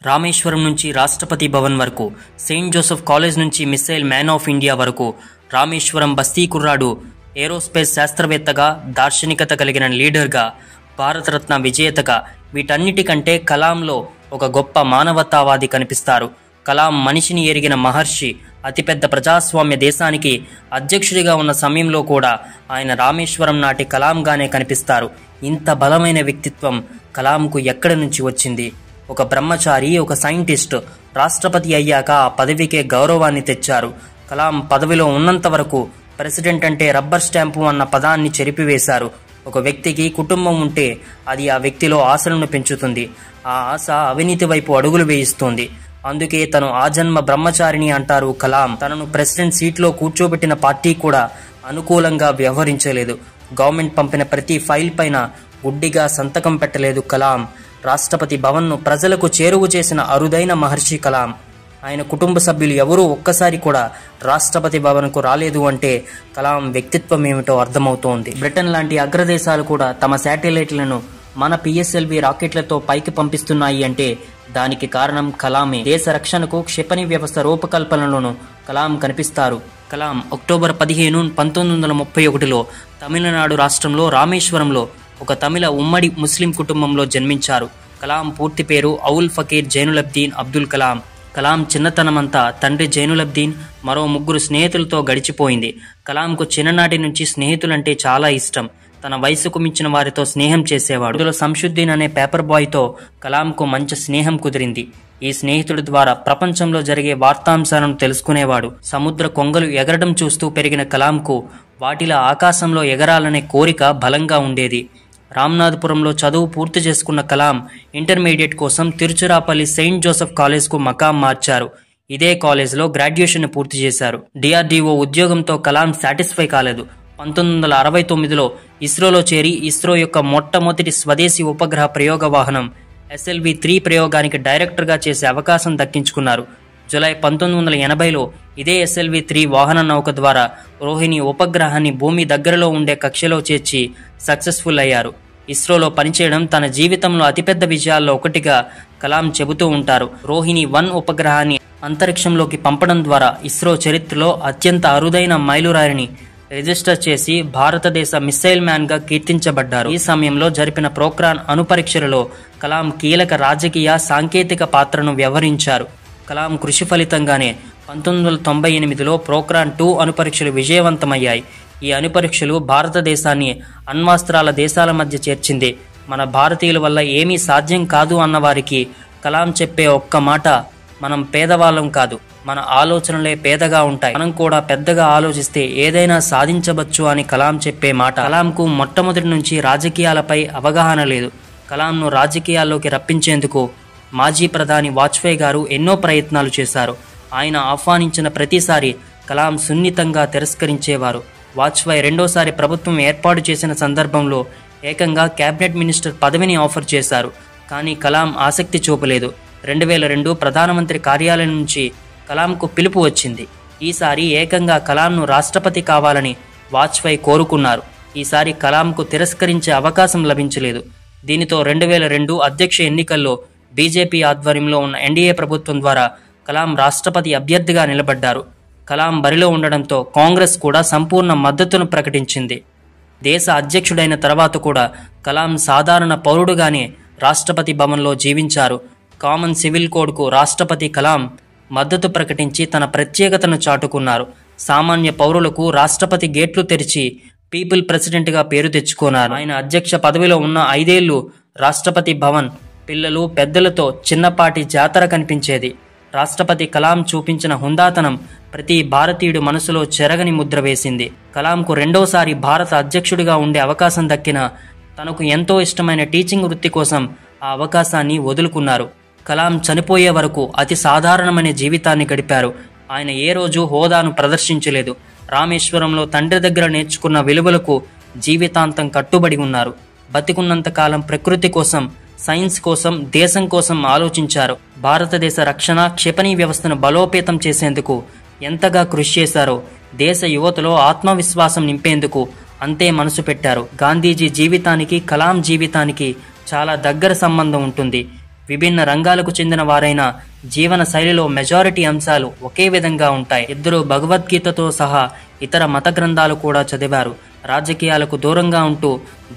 రామేశ్వరం నుంచి రాష్ట్రపతి భవన్ వరకు, Saint Joseph college నుంచి మిస్సైల్ మ్యాన్ ఆఫ్ ఇండియా వరకు, రామేశ్వరం బస్తీ కుర్రాడు ఏరోస్పేస్ శాస్త్రవేత్తగా, దార్శనికత కలిగిన లీడర్గా, భారతరత్న విజేతగా, వీటన్నిటికంటే కలాంలో ఒక గొప్ప మానవతావాది కనిపిస్తారు. కలాం మనిషిని ఎరిగిన మహర్షి. అతిపెద్ద ప్రజాస్వామ్య దేశానికి అధ్యక్షుడిగా ఉన్న సమయంలో కూడా ఆయన రామేశ్వరం నాటి కలాంగానే కనిపిస్తారు. ఇంత బలమైన వ్యక్తిత్వం కలాంకు ఎక్కడి నుంచి వచ్చింది? ఒక బ్రహ్మచారి, ఒక సైంటిస్ట్ రాష్ట్రపతి అయ్యాక ఆ పదవికే గౌరవాన్ని తెచ్చారు. కలాం పదవిలో ఉన్నంత వరకు ప్రెసిడెంట్ అంటే రబ్బర్ స్టాంపు అన్న పదాన్ని చెరిపివేశారు. ఒక వ్యక్తికి కుటుంబం ఉంటే అది ఆ వ్యక్తిలో ఆశలను పెంచుతుంది. ఆ ఆశ అవినీతి వైపు అడుగులు వేయిస్తుంది. అందుకే తను ఆజన్మ బ్రహ్మచారిని అంటారు కలాం. తనను ప్రెసిడెంట్ సీట్లో కూర్చోబెట్టిన పార్టీ కూడా అనుకూలంగా వ్యవహరించలేదు. గవర్నమెంట్ పంపిన ప్రతి ఫైల్ పైన గుడ్డిగా సంతకం పెట్టలేదు కలాం. రాష్ట్రపతి భవన్ను ప్రజలకు చేరువ చేసిన అరుదైన మహర్షి కలాం. ఆయన కుటుంబ సభ్యులు ఎవరూ ఒక్కసారి కూడా రాష్ట్రపతి భవన్కు రాలేదు అంటే కలాం వ్యక్తిత్వం ఏమిటో అర్థమవుతోంది. బ్రిటన్ లాంటి అగ్రదేశాలు కూడా తమ శాటిలైట్లను మన పిఎస్ఎల్వి రాకెట్లతో పైకి పంపిస్తున్నాయి అంటే దానికి కారణం కలామే. దేశ రక్షణకు క్షిపణి వ్యవస్థ రూపకల్పనలోనూ కలాం కనిపిస్తారు. కలాం అక్టోబర్ 15, 1931లో తమిళనాడు రాష్ట్రంలో రామేశ్వరంలో ఒక తమిళ ఉమ్మడి ముస్లిం కుటుంబంలో జన్మించారు. కలాం పూర్తి పేరు ఔల్ ఫకీర్ జైనులబ్దీన్ అబ్దుల్ కలాం. కలాం చిన్నతనమంతా తండ్రి జైనులబ్దీన్, మరో 3 స్నేహితులతో గడిచిపోయింది. కలాంకు చిన్ననాటి నుంచి స్నేహితులంటే చాలా ఇష్టం. తన వయసుకు మించిన వారితో స్నేహం చేసేవాడు. అందులో సంశుద్దీన్ అనే పేపర్ బాయ్తో కలాంకు మంచి స్నేహం కుదిరింది. ఈ స్నేహితుడి ద్వారా ప్రపంచంలో జరిగే వార్తాంశాలను తెలుసుకునేవాడు. సముద్ర కొంగలు ఎగరడం చూస్తూ పెరిగిన కలాంకు వాటిలా ఆకాశంలో ఎగరాలనే కోరిక బలంగా ఉండేది. రామ్నాథపురంలో చదువు పూర్తి చేసుకున్న కలాం ఇంటర్మీడియట్ కోసం తిరుచిరాపల్లి సెయింట్ జోసెఫ్ కాలేజ్కు మకాం మార్చారు. ఇదే కాలేజ్లో గ్రాడ్యుయేషన్ పూర్తి చేశారు. డిఆర్డీఓ ఉద్యోగంతో కలాం సాటిస్ఫై కాలేదు. 1969లో ఇస్రోలో చేరి ఇస్రో యొక్క మొట్టమొదటి స్వదేశీ ఉపగ్రహ ప్రయోగ వాహనం SLV-3 ప్రయోగానికి డైరెక్టర్గా చేసే అవకాశం దక్కించుకున్నారు. జూలై 1980లో ఇదే SLV-3 వాహన నౌక ద్వారా రోహిణి ఉపగ్రహాన్ని భూమి దగ్గరలో ఉండే కక్షలో చేర్చి సక్సెస్ఫుల్ అయ్యారు. ఇస్రోలో పనిచేయడం తన జీవితంలో అతిపెద్ద విజయాల్లో ఒకటిగా కలాం చెబుతూ ఉంటారు. రోహిణి 1 ఉపగ్రహాన్ని అంతరిక్షంలోకి పంపడం ద్వారా ఇస్రో చరిత్రలో అత్యంత అరుదైన మైలురాయిని రిజిస్టర్ చేసి భారతదేశ మిస్సైల్ మ్యాన్ గా కీర్తించబడ్డారు. ఈ సమయంలో జరిపిన పోఖ్రాన్ అణుపరీక్షలలో కలాం కీలక రాజకీయ, సాంకేతిక పాత్రను వ్యవహరించారు. కలాం కృషి ఫలితంగానే 1998లో పోఖ్రాన్ 2 అణుపరీక్షలు విజయవంతమయ్యాయి. ఈ అణుపరీక్షలు భారతదేశాన్ని అణ్వాస్త్రాల దేశాల మధ్య చేర్చింది. మన భారతీయుల వల్ల ఏమీ సాధ్యం కాదు అన్నవారికి కలాం చెప్పే ఒక్క మాట, మనం పేదవాళ్ళం కాదు, మన ఆలోచనలే పేదగా ఉంటాయి, మనం కూడా పెద్దగా ఆలోచిస్తే ఏదైనా సాధించవచ్చు అని కలాం చెప్పే మాట. కలాంకు మొట్టమొదటి నుంచి రాజకీయాలపై అవగాహన లేదు. కలాంను రాజకీయాల్లోకి రప్పించేందుకు మాజీ ప్రధాని వాజ్పేయి గారు ఎన్నో ప్రయత్నాలు చేశారు. ఆయన ఆహ్వానించిన ప్రతిసారి కలాం సున్నితంగా తిరస్కరించేవారు. వాజ్పేయి రెండోసారి ప్రభుత్వం ఏర్పాటు చేసిన సందర్భంలో ఏకంగా కేబినెట్ మినిస్టర్ పదవిని ఆఫర్ చేశారు. కానీ కలాం ఆసక్తి చూపలేదు. 2002 ప్రధానమంత్రి కార్యాలయం నుంచి కలాంకు పిలుపు వచ్చింది. ఈసారి ఏకంగా కలాంను రాష్ట్రపతి కావాలని వాజ్పేయి కోరుకున్నారు. ఈసారి కలాంకు తిరస్కరించే అవకాశం లభించలేదు. దీనితో 2002 అధ్యక్ష ఎన్నికల్లో బీజేపీ ఆధ్వర్యంలో ఉన్న ఎన్డీఏ ప్రభుత్వం ద్వారా కలాం రాష్ట్రపతి అభ్యర్థిగా నిలబడ్డారు. కలాం బరిలో ఉండడంతో కాంగ్రెస్ కూడా సంపూర్ణ మద్దతును ప్రకటించింది. దేశ అధ్యక్షుడైన తర్వాత కూడా కలాం సాధారణ పౌరుడుగానే రాష్ట్రపతి భవన్లో జీవించారు. కామన్ సివిల్ కోడ్కు రాష్ట్రపతి కలాం మద్దతు ప్రకటించి తన ప్రత్యేకతను చాటుకున్నారు. సామాన్య పౌరులకు రాష్ట్రపతి గేట్లు తెరిచి పీపుల్ ప్రెసిడెంట్గా పేరు తెచ్చుకున్నారు. ఆయన అధ్యక్ష పదవిలో ఉన్న 5 ఏళ్లు రాష్ట్రపతి భవన్ పిల్లలు, పెద్దలతో చిన్నపాటి జాతర కనిపించేది. రాష్ట్రపతి కలాం చూపించిన హుందాతనం ప్రతి భారతీయుడి మనసులో చెరగని ముద్ర వేసింది. కలాంకు రెండోసారి భారత అధ్యక్షుడిగా ఉండే అవకాశం దక్కినా తనకు ఎంతో ఇష్టమైన టీచింగ్ వృత్తి కోసం ఆ అవకాశాన్ని వదులుకున్నారు. కలాం చనిపోయే వరకు అతి సాధారణమైన జీవితాన్ని గడిపారు. ఆయన ఏ రోజు హోదాను ప్రదర్శించలేదు. రామేశ్వరంలో తండ్రి దగ్గర నేర్చుకున్న విలువలకు జీవితాంతం కట్టుబడి ఉన్నారు. బతికున్నంత కాలం ప్రకృతి కోసం, సైన్స్ కోసం, దేశం కోసం ఆలోచించారు. భారతదేశ రక్షణ, క్షిపణి వ్యవస్థను బలోపేతం చేసేందుకు ఎంతగా కృషి చేశారో దేశ యువతలో ఆత్మవిశ్వాసం నింపేందుకు అంతే మనసు పెట్టారు. గాంధీజీ జీవితానికి కలాం జీవితానికి చాలా దగ్గర సంబంధం ఉంటుంది. విభిన్న రంగాలకు చెందిన వారైన జీవన శైలిలో మెజారిటీ అంశాలు ఒకే విధంగా ఉంటాయి. ఇద్దరు భగవద్గీతతో సహా ఇతర మత గ్రంథాలు కూడా చదివారు. రాజకీయాలకు దూరంగా ఉంటూ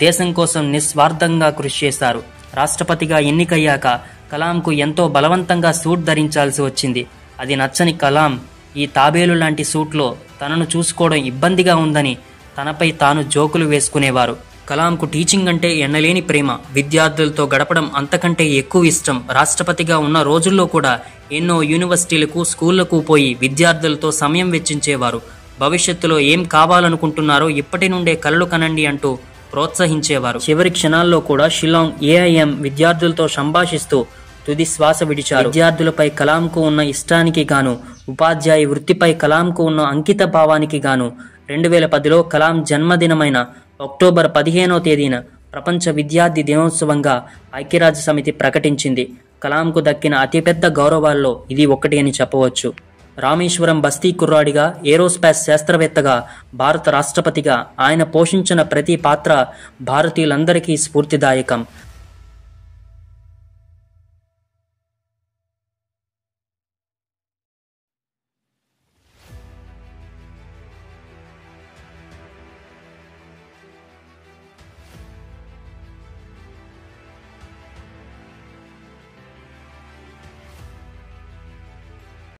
దేశం కోసం నిస్వార్థంగా కృషి చేశారు. రాష్ట్రపతిగా ఎన్నికయ్యాక కలాంకు ఎంతో బలవంతంగా సూట్ ధరించాల్సి వచ్చింది. అది నచ్చని కలాం ఈ తాబేలు లాంటి సూట్లో తనను చూసుకోవడం ఇబ్బందిగా ఉందని తనపై తాను జోకులు వేసుకునేవారు. కలాంకు టీచింగ్ అంటే ఎన్నలేని ప్రేమ. విద్యార్థులతో గడపడం అంతకంటే ఎక్కువ ఇష్టం. రాష్ట్రపతిగా ఉన్న రోజుల్లో కూడా ఎన్నో యూనివర్సిటీలకు, స్కూళ్లకు పోయి విద్యార్థులతో సమయం వెచ్చించేవారు. భవిష్యత్తులో ఏం కావాలనుకుంటున్నారో ఇప్పటి నుండే కలలు కనండి అంటూ ప్రోత్సహించేవారు. చివరి క్షణాల్లో కూడా షిల్లాంగ్ ఏఐఎం విద్యార్థులతో సంభాషిస్తూ తుది శ్వాస విడిచారు. విద్యార్థులపై కలాంకు ఉన్న ఇష్టానికి గాను, ఉపాధ్యాయ వృత్తిపై కలాంకు ఉన్న అంకిత భావానికి గాను 2010లో కలాం జన్మదినమైన అక్టోబర్ 15వ తేదీన ప్రపంచ విద్యార్థి దినోత్సవంగా ఐక్యరాజ్య సమితి ప్రకటించింది. కలాంకు దక్కిన అతిపెద్ద గౌరవాల్లో ఇది ఒకటి అని చెప్పవచ్చు. రామేశ్వరం బస్తీ కుర్రాడిగా, ఏరోస్పేస్ శాస్త్రవేత్తగా, భారత రాష్ట్రపతిగా ఆయన పోషించిన ప్రతి పాత్ర భారతీయులందరికీ స్ఫూర్తిదాయకం.